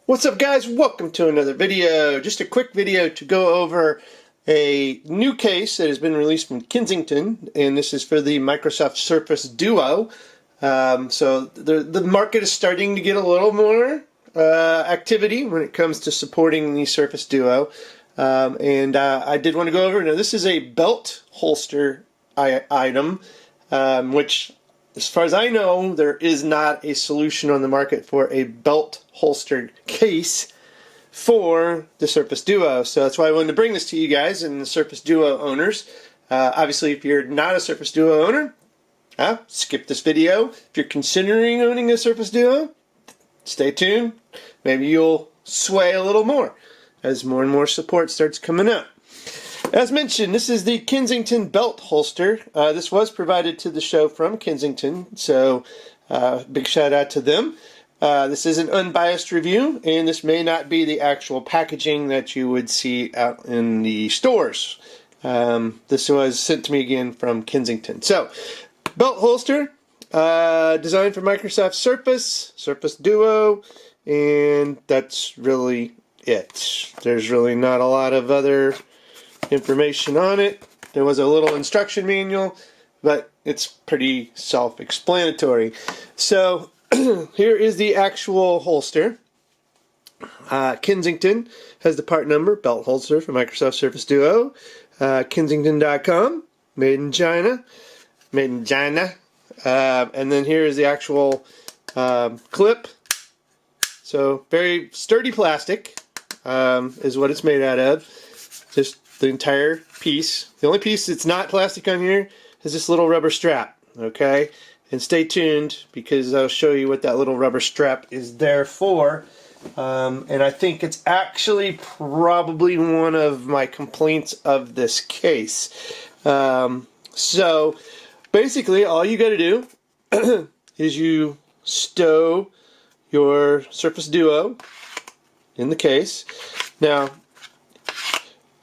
What's up, guys? Welcome to another video. Just a quick video to go over a new case that has been released from Kensington, and this is for the Microsoft Surface Duo. So the market is starting to get a little more activity when it comes to supporting the Surface Duo. I did want to go over, now this is a belt holster item, which, as far as I know, there is not a solution on the market for a belt holstered case for the Surface Duo. So that's why I wanted to bring this to you guys and the Surface Duo owners. Obviously, if you're not a Surface Duo owner, skip this video. If you're considering owning a Surface Duo, stay tuned. Maybe you'll sway a little more as more and more support starts coming up. As mentioned, this is the Kensington belt holster. This was provided to the show from Kensington, so big shout out to them. This is an unbiased review, and this may not be the actual packaging that you would see out in the stores. This was sent to me again from Kensington. So, belt holster, designed for Microsoft Surface Duo, and that's really it. There's really not a lot of other information on it. There was a little instruction manual, but it's pretty self-explanatory. So here is the actual holster. Kensington has the part number, belt holster for Microsoft Surface Duo. Kensington.com, made in China. And then here is the actual clip. So very sturdy plastic is what it's made out of. Just the entire piece. The only piece that's not plastic on here is this little rubber strap, okay? And stay tuned, because I'll show you what that little rubber strap is there for. And I think it's actually probably one of my complaints of this case. So basically all you got to do is you stow your Surface Duo in the case. Now,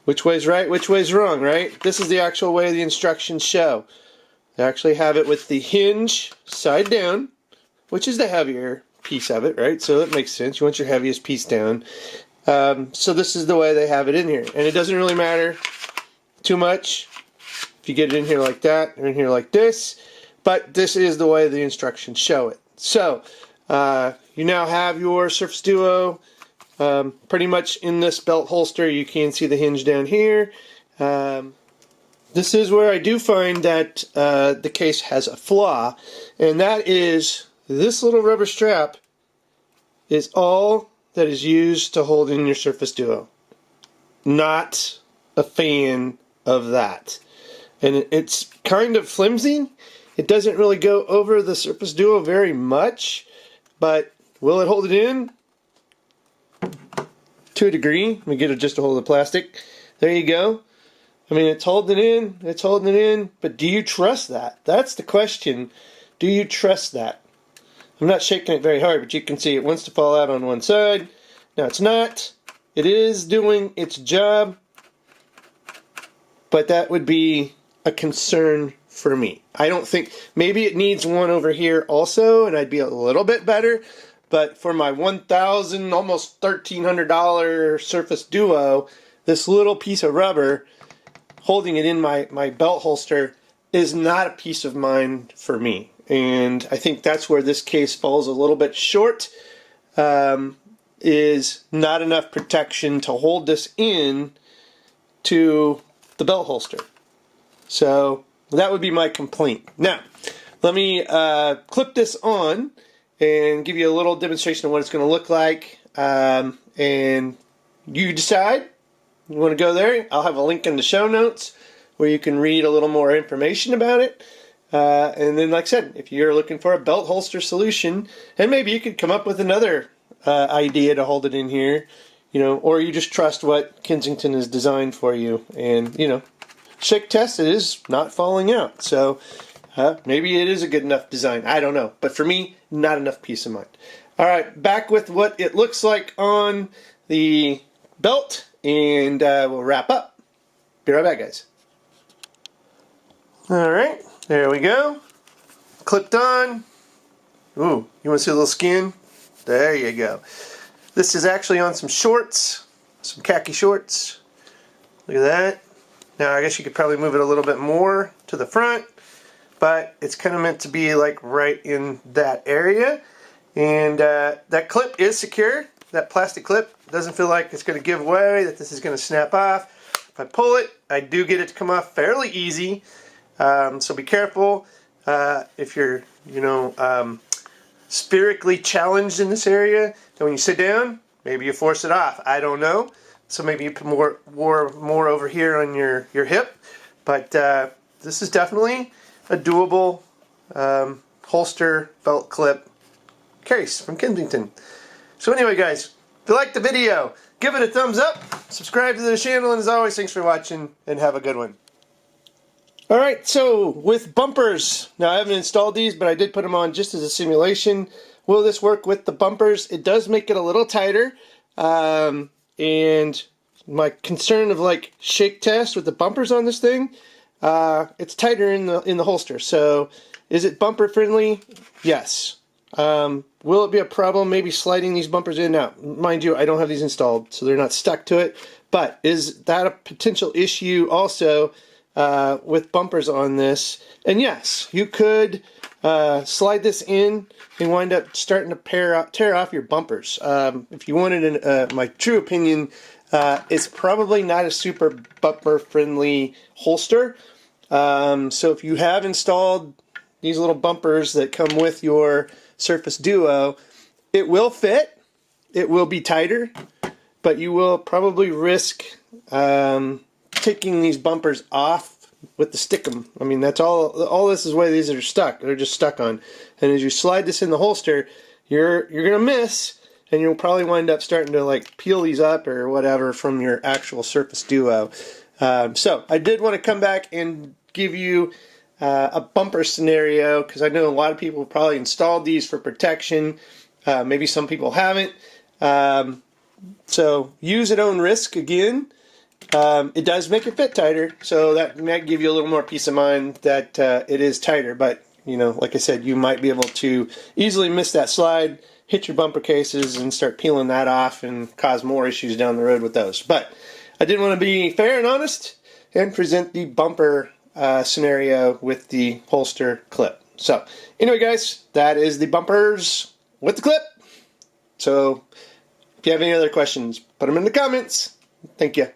which way's right, which way's wrong, right? This is the actual way the instructions show. They actually have it with the hinge side down, which is the heavier piece of it, right? So that makes sense. You want your heaviest piece down. So this is the way they have it in here. And it doesn't really matter too much if you get it in here like that or in here like this. But this is the way the instructions show it. So you now have your Surface Duo pretty much in this belt holster. You can see the hinge down here. This is where I do find that the case has a flaw, and that is this little rubber strap is all that is used to hold in your Surface Duo. Not a fan of that. And it's kind of flimsy. It doesn't really go over the Surface Duo very much, but will it hold it in? To a degree. Let me get it just a hold of the plastic. There you go. I mean, it's holding it in, but do you trust that? That's the question. Do you trust that? I'm not shaking it very hard, but you can see it wants to fall out on one side. Now it's not. It is doing its job, but that would be a concern for me. I don't think, maybe it needs one over here also, and I'd be a little bit better. But for my $1,000, almost $1,300 Surface Duo, this little piece of rubber holding it in my belt holster is not a peace of mind for me. And I think that's where this case falls a little bit short, is not enough protection to hold this in to the belt holster. So that would be my complaint. Now, let me clip this on and give you a little demonstration of what it's going to look like, and you decide. You want to go there? I'll have a link in the show notes where you can read a little more information about it. And then, like I said, if you're looking for a belt holster solution, and maybe you could come up with another idea to hold it in here, or you just trust what Kensington has designed for you, and shake test, it is not falling out. So maybe it is a good enough design. I don't know. But for me, not enough peace of mind. All right, back with what it looks like on the belt, and we'll wrap up. Be right back, guys. All right, there we go. Clipped on. Ooh, you want to see a little skin? There you go. This is actually on some shorts, some khaki shorts. Look at that. Now I guess you could probably move it a little bit more to the front, but it's kind of meant to be like right in that area. And that clip is secure. That plastic clip doesn't feel like it's going to give way, that this is going to snap off. If I pull it, I do get it to come off fairly easy. So be careful if you're, spiritually challenged in this area. Then when you sit down, maybe you force it off. I don't know. So maybe you put more over here on your hip. But this is definitely a doable holster belt clip case from Kensington. So anyway, guys, if you liked the video, give it a thumbs up, subscribe to the channel, and as always, thanks for watching, and have a good one. Alright, so with bumpers, now I haven't installed these, but I did put them on just as a simulation. Will this work with the bumpers? It does make it a little tighter, and my concern of like shake test with the bumpers on this thing, it's tighter in the holster. So is it bumper friendly? Yes. Will it be a problem maybe sliding these bumpers in? Now, mind you, I don't have these installed, so they're not stuck to it, but is that a potential issue also with bumpers on this? And yes, you could slide this in and wind up starting to tear off your bumpers. If you wanted my true opinion, it's probably not a super bumper friendly holster. So if you have installed these little bumpers that come with your Surface Duo, it will fit, it will be tighter, but you will probably risk taking these bumpers off with the stickum. I mean, that's all this is why these are stuck. They're just stuck on. And as you slide this in the holster, you're gonna miss, and you'll probably wind up starting to like peel these up or whatever from your actual Surface Duo. So I did want to come back and give you a bumper scenario, because I know a lot of people probably installed these for protection. Maybe some people haven't. So use at own risk again. It does make it fit tighter, so that might give you a little more peace of mind that it is tighter. But, like I said, you might be able to easily miss that slide, hit your bumper cases, and start peeling that off and cause more issues down the road with those. But I did want to be fair and honest and present the bumper scenario with the holster clip. So anyway, guys, that is the bumpers with the clip. So if you have any other questions, put them in the comments. Thank you.